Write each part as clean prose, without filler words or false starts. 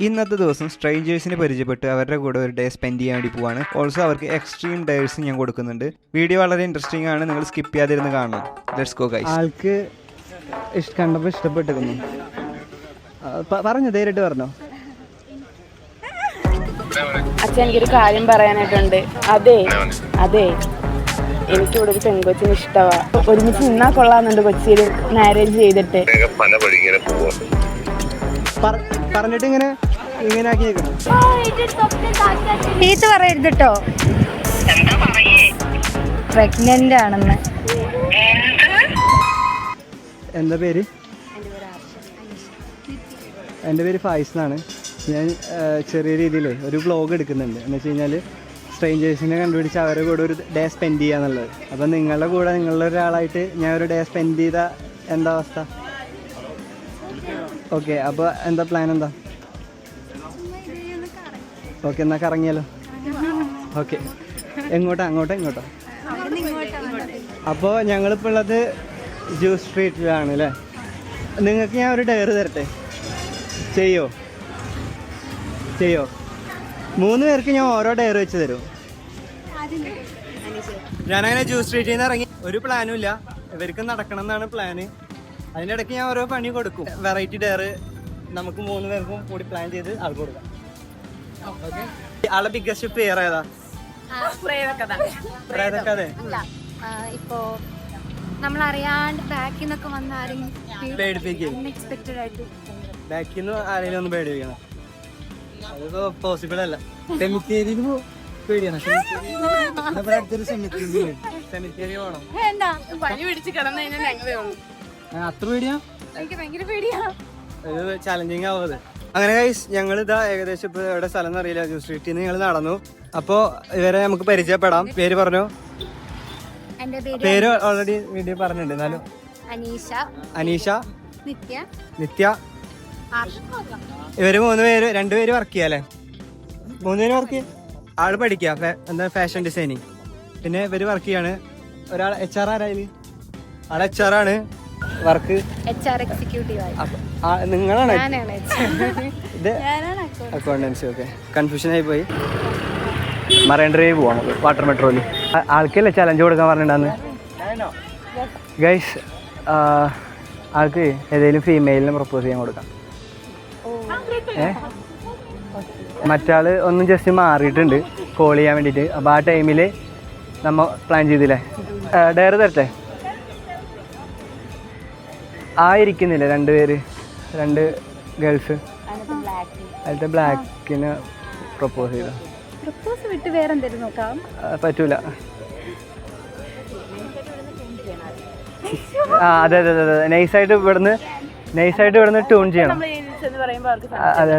ഇന്നത്തെ ദിവസം സ്ട്രേഞ്ചേഴ്സിനെ പരിചയപ്പെട്ട് അവരുടെ കൂടെ ഒരു ഡേ സ്പെൻഡ് ചെയ്യാൻ വേണ്ടി പോവാണ്. ഓൾസോ അവർക്ക് എക്സ്ട്രീം ഡേഴ്സ് ഞാൻ കൊടുക്കുന്നുണ്ട്. വീഡിയോ വളരെ ഇൻട്രസ്റ്റിംഗ് ആണ്, നിങ്ങൾ സ്കിപ്പ് ചെയ്യാതിരുന്ന് കാണണം. Let's go guys. ആൾക്ക് കണ്ടപ്പോൾ ഇഷ്ടപ്പെട്ടിരുന്നു. പറഞ്ഞു, നേരിട്ട് പറഞ്ഞോ. അച്ഛൻ എനിക്കൊരു കാര്യം പറയാനായിട്ടുണ്ട്. അതെ എനിക്കിവിടെ ഒരു പെൺകൊച്ചിന് ഇഷ്ടമാ. ഒരുമിച്ച് നിന്നാ കൊള്ളാന്നുണ്ട് കൊച്ചിയിൽ മാരേജ് ചെയ്തിട്ട്. പറഞ്ഞിട്ട് ഇങ്ങനെ ആക്കിയേക്കും. ചീത്ത പറയരുത് കേട്ടോ. പ്രഗ്നന്റ് ആണെന്ന്. എന്താ പേര്? എൻ്റെ പേര് ഫായിസ് എന്നാണ്. ഞാൻ ചെറിയ രീതിയിൽ ഒരു വ്ളോഗ് എടുക്കുന്നുണ്ട്. എന്ന് വെച്ച് കഴിഞ്ഞാൽ സ്ട്രേഞ്ചേഴ്സിനെ കണ്ടുപിടിച്ച് അവരുടെ കൂടെ ഒരു ഡേ സ്പെൻഡ് ചെയ്യുക എന്നുള്ളത്. അപ്പം നിങ്ങളുടെ കൂടെ നിങ്ങളുടെ ഒരാളായിട്ട് ഞാൻ ഒരു ഡേ സ്പെൻഡ് ചെയ്ത എന്താ അവസ്ഥ? ഓക്കെ, അപ്പോൾ എന്താ പ്ലാൻ? എന്താ? ഓക്കെ, എന്നാൽ കറങ്ങിയാലോ. ഓക്കെ, എങ്ങോട്ടോ? അപ്പോൾ ഞങ്ങളിപ്പോൾ ഉള്ളത് ജ്യൂസ് സ്ട്രീറ്റിലാണ് അല്ലേ. നിങ്ങൾക്ക് ഞാൻ ഒരു ഡയറി തരട്ടെ? ചെയ്യോ? 3 പേർക്ക് ഞാൻ ഓരോ ഡയറി വെച്ച് തരും. ഞാനങ്ങനെ ജ്യൂസ് സ്ട്രീറ്റിൽ നിന്ന് ഇറങ്ങി. ഒരു പ്ലാനും ഇല്ല, ഇവർക്ക് നടക്കണം എന്നാണ് പ്ലാന്. അതിൻ്റെ ഇടയ്ക്ക് ഞാൻ ഓരോ പണി കൊടുക്കും. വെറൈറ്റി ഡയർ നമുക്ക് 3 പേർക്കും കൂടി പ്ലാൻ ചെയ്ത് ആൾക്ക് കൊടുക്കാം. ഓക്കെ, ആളെ ബിഗ്ഗസ്റ്റ് ഫിയർ ഏതാ? പ്രേതക്കഥ. ഇപ്പോ നമ്മളറിയാണ്ട് ബാക്കിൽ നിന്നൊക്കെ വന്ന പേടിപ്പിക്കും. ബാക്കിൽ നിന്ന് ആരെങ്കിലും ഒന്ന് പേടിപ്പിക്കണം. അതിപ്പോ പോസിബിൾ അല്ല. സെമിത്തേരിയിൽ പേടിയാണ്. സെമിത്തേരി പോകണം. അത്ര പേടിയാ? ഇത് ചലഞ്ചിങ് ആവുന്നത്. അങ്ങനെ ഗൈസ്, ഞങ്ങൾ ഇതാ ഏകദേശം ഇപ്പൊ എവിടെ സ്ഥലം എന്നറിയില്ല. ജ്യൂസ് സ്ട്രീറ്റിൽ നിന്ന് ഞങ്ങൾ നടന്നു. അപ്പോ ഇവരെ നമുക്ക് പരിചയപ്പെടാം. പേര് പറഞ്ഞോ. പേര് ഓൾറെഡി വീഡിയോ പറഞ്ഞിട്ടുണ്ട്. എന്നാലും അനീഷ, നിത്യ. ഇവര് 3 പേര്, 2 പേര് വർക്ക് ചെയ്യാല്ലേ? 3 പേര് വർക്ക് ചെയ്യാം. ആള് പഠിക്കുക എന്താ ഫാഷൻ ഡിസൈനിങ്. പിന്നെ ഇവര് വർക്ക് ചെയ്യാണ്. ഒരാൾ HR. ആരായാലും ആള് HR ആണ്. വർക്ക് നിങ്ങളാണ്. ഇത് അക്കൗണ്ടൻസി. ഓക്കെ, കൺഫ്യൂഷൻ ആയി പോയി. മറൈൻ ഡ്രൈവ് പോവാം നമുക്ക്, വാട്ടർ മെട്രോയില്. ആൾക്കല്ലേ ചലഞ്ച് കൊടുക്കാൻ പറഞ്ഞിട്ടുണ്ടാന്ന് ഗൈസ്. ആൾക്ക് ഏതെങ്കിലും ഫീമെയിലിനെ പ്രപ്പോസ് ചെയ്യാൻ കൊടുക്കാം. മറ്റാള് ഒന്നും ജസ്റ്റ് മാറിയിട്ടുണ്ട് കോൾ ചെയ്യാൻ വേണ്ടിയിട്ട്. അപ്പോൾ ആ ടൈമിൽ നമ്മൾ പ്ലാൻ ചെയ്തില്ലേ. ഡയറി തരട്ടെ? ഇരിക്കുന്നില്ലേ 2 പേര്, 2 ഗേൾസ്. അതിലത്തെ ബ്ലാക്കിന് പ്രപ്പോസ് ചെയ്തു. പറ്റൂല. അതെ. നൈസായിട്ട് ഇവിടുന്ന് ട്യൂൺ ചെയ്യണം. അതെ.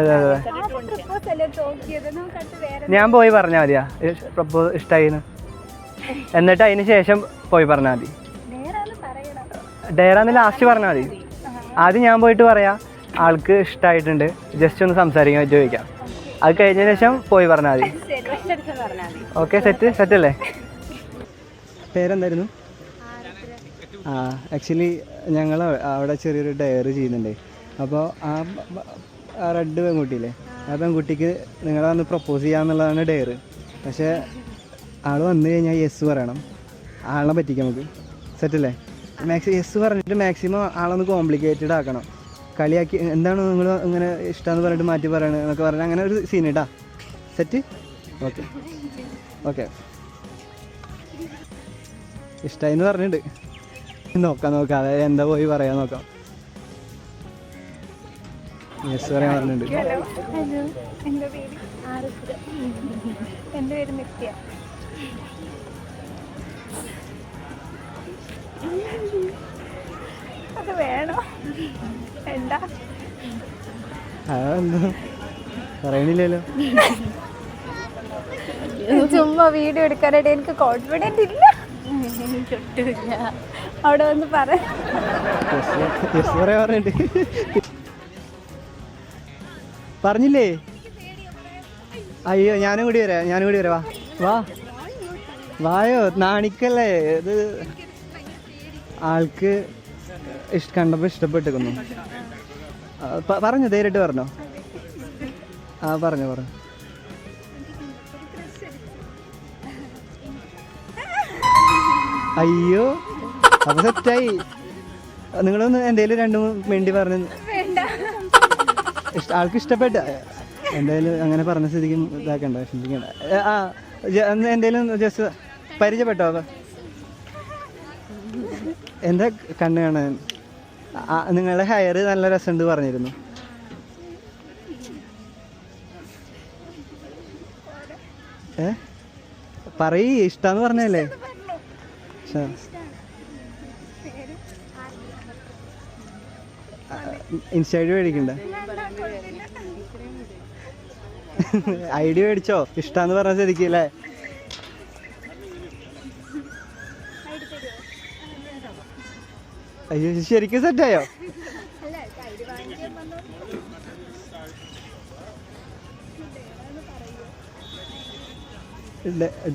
ഞാൻ പോയി പറഞ്ഞാൽ മതിയാ പ്രപ്പോസ് ഇഷ്ടമായിന്ന്. എന്നിട്ട് അതിന് ശേഷം പോയി പറഞ്ഞാൽ മതി. ഡയറാന്ന് ലാസ്റ്റ് പറഞ്ഞാൽ മതി. ആദ്യം ഞാൻ പോയിട്ട് പറയാം ആൾക്ക് ഇഷ്ടമായിട്ടുണ്ട്, ജസ്റ്റ് ഒന്ന് സംസാരിക്കാൻ പറ്റുമോ ചോദിക്കാം. അത് കഴിഞ്ഞതിന് ശേഷം പോയി പറഞ്ഞാൽ മതി. ഓക്കെ, സെറ്റ് അല്ലേ? പേരെന്തായിരുന്നു? ആക്ച്വലി ഞങ്ങൾ അവിടെ ചെറിയൊരു ഡയറി ചെയ്യുന്നുണ്ട്. അപ്പോൾ ആ റെഡ് പെൺകുട്ടിയില്ലേ, ആ പെൺകുട്ടിക്ക് നിങ്ങളെ വന്ന് പ്രപ്പോസ് ചെയ്യാന്നുള്ളതാണ് ഡയറി. പക്ഷേ ആൾ വന്നു കഴിഞ്ഞാൽ യെസ് പറയണം. ആളിനെ പറ്റിക്കാം നമുക്ക്. സെറ്റല്ലേ? യെസ് പറഞ്ഞിട്ട് മാക്സിമം ആളൊന്ന് കോംപ്ലിക്കേറ്റഡ് ആക്കണം. കളിയാക്കി എന്താണ് നിങ്ങൾ ഇങ്ങനെ ഇഷ്ടമെന്ന് പറഞ്ഞിട്ട് മാറ്റി പറയണത് എന്നൊക്കെ പറഞ്ഞാൽ അങ്ങനെ ഒരു സീൻ ഇട്ടാ. സെറ്റ്? ഓക്കെ. ഇഷ്ടമായിന്ന് പറഞ്ഞിട്ടുണ്ട്. നോക്കാം അതെ എന്താ പോയി പറയാൻ നോക്കാം. യെസ് പറയാൻ പറഞ്ഞിട്ടുണ്ട്. എൻ്റെ പേര് നിത്യ. അത് വേണോ? എന്താ പറയണില്ലല്ലോ. ചുമ്മാ വീഡിയോ എടുക്കാനായിട്ട് എനിക്ക് കോൺഫിഡൻറ്റ് ഇല്ല. അവിടെ വന്ന് പറഞ്ഞില്ലേ? അയ്യോ, ഞാനും കൂടി വരാം. വായോ, നാണിക്കല്ലേ. ഇത് ആൾക്ക് കണ്ടപ്പോൾ ഇഷ്ടപ്പെട്ടിരിക്കുന്നു. പറഞ്ഞോ, നേരിട്ട് പറഞ്ഞോ. ആ പറഞ്ഞു. അയ്യോ അപ്പൊ സെറ്റായി. നിങ്ങളൊന്ന് എന്തേലും 2 മിനിറ്റ് പറഞ്ഞ് ആൾക്ക് ഇഷ്ടപ്പെട്ട എന്തായാലും അങ്ങനെ പറഞ്ഞ സ്ഥിതിക്ക് ഇതാക്കണ്ട, വിഷമിക്കണ്ട. എന്തേലും ജസ്റ്റ് പരിചയപ്പെട്ടോ? എന്താ കണ്ണ് കാണാൻ? നിങ്ങളുടെ ഹെയർ നല്ല രസമുണ്ട് പറഞ്ഞിരുന്നു. പറയ്, ഇഷ്ടാന്ന് പറഞ്ഞല്ലേ? ഇൻസ്റ്റൈഡ് മേടിക്കണ്ട, ഐഡി മേടിച്ചോ? ഇഷ്ടാന്ന് പറഞ്ഞ ശരിക്കല്ലേ? അയ്യോ ശരിക്കും സെറ്റായോ?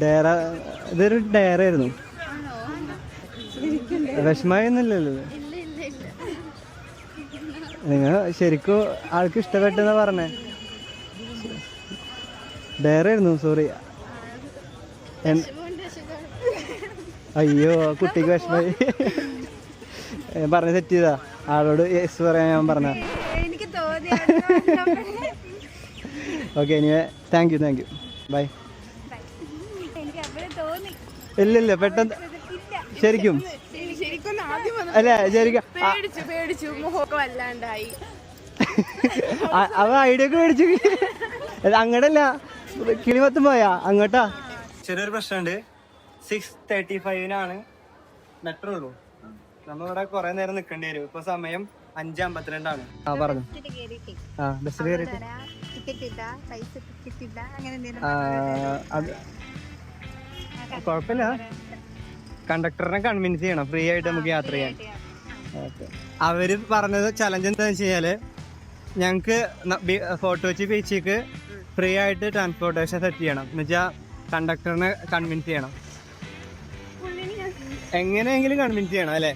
ഡയറ, ഇതൊരു ഡയറായിരുന്നു. വിഷമയൊന്നുമില്ലല്ലോ? നിങ്ങൾ ശരിക്കും ആൾക്ക് ഇഷ്ടപ്പെട്ടെന്നാ പറഞ്ഞേ? ഡയറായിരുന്നു, സോറി. അയ്യോ കുട്ടിക്ക് വിഷമായി. പറഞ്ഞ സെറ്റ് ചെയ്താ ആളോട് യെസ് പറയാൻ ഞാൻ പറഞ്ഞ. ഓക്കെ, ഇനി താങ്ക് യു ബൈ. ഇല്ല പെട്ടെന്ന് ശരിക്കും അല്ല ശരിക്കും അവ ഐഡിയ ഒക്കെ മേടിച്ചു. അങ്ങോട്ടല്ല, കിളിമത്തും പോയാ അങ്ങോട്ടാ. ചെറിയൊരു പ്രശ്നമുണ്ട്. 6:35 മെട്രോ ഉള്ളൂ. നമ്മളിവിടെ കുറെ നേരം നിൽക്കേണ്ടി വരും. ഇപ്പൊ സമയം 5:52. ആ പറഞ്ഞു. ബസ്സിൽ കയറിയിട്ട് അത് കുഴപ്പമില്ല. കണ്ടക്ടറിനെ കൺവിൻസ് ചെയ്യണം ഫ്രീ ആയിട്ട് നമുക്ക് യാത്ര ചെയ്യാൻ. അവര് പറഞ്ഞത് ചലഞ്ച് എന്താണെന്ന് വെച്ച് കഴിഞ്ഞാല് ഞങ്ങക്ക് ഫോർട്ട് കൊച്ചി ബീച്ചിലേക്ക് ഫ്രീ ആയിട്ട് ട്രാൻസ്പോർട്ടേഷൻ സെറ്റ് ചെയ്യണം. എന്ന് വെച്ചാൽ കണ്ടക്ടറിനെ കൺവിൻസ് ചെയ്യണം. എങ്ങനെയെങ്കിലും കൺവിൻസ് ചെയ്യണം അല്ലേ?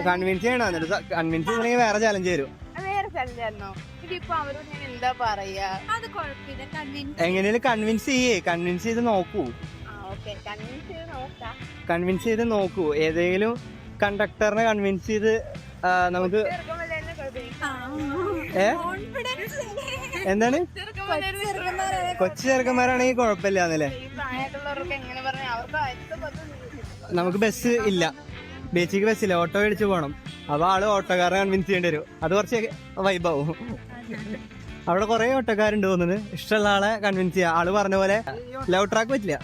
കൺവിൻസ് ചെയ്യണം. എന്നിട്ട് കൺവിൻസ് ചെയ്യണമെങ്കിൽ വേറെ ചലഞ്ച് വരും. എങ്ങനെയാലും കൺവിൻസ് ചെയ്ത് നോക്കൂ. ഏതെങ്കിലും കണ്ടക്ടറിനെ കൺവിൻസ് ചെയ്ത് നമുക്ക് എന്താണ് കൊച്ചു ചെറുക്കന്മാരാണെങ്കിൽ കുഴപ്പമില്ലാന്നല്ലേ? നമുക്ക് ബസ് ഇല്ല, ബീച്ചിക്ക് ബസ്സില്ല, ഓട്ടോ മേടിച്ച് പോകണം. അപ്പൊ ആള് ഓട്ടോക്കാരെ കൺവിൻസ് ചെയ്യേണ്ടി വരും. അത് കുറച്ച് വൈബാവും. അവിടെ കുറെ ഓട്ടോക്കാരുണ്ട് തോന്നുന്നത്. ഇഷ്ടമുള്ള ആളെ കൺവിൻസ് ചെയ്യാം. ആള് പറഞ്ഞ പോലെ ലവ് ട്രാക്ക് പറ്റില്ല.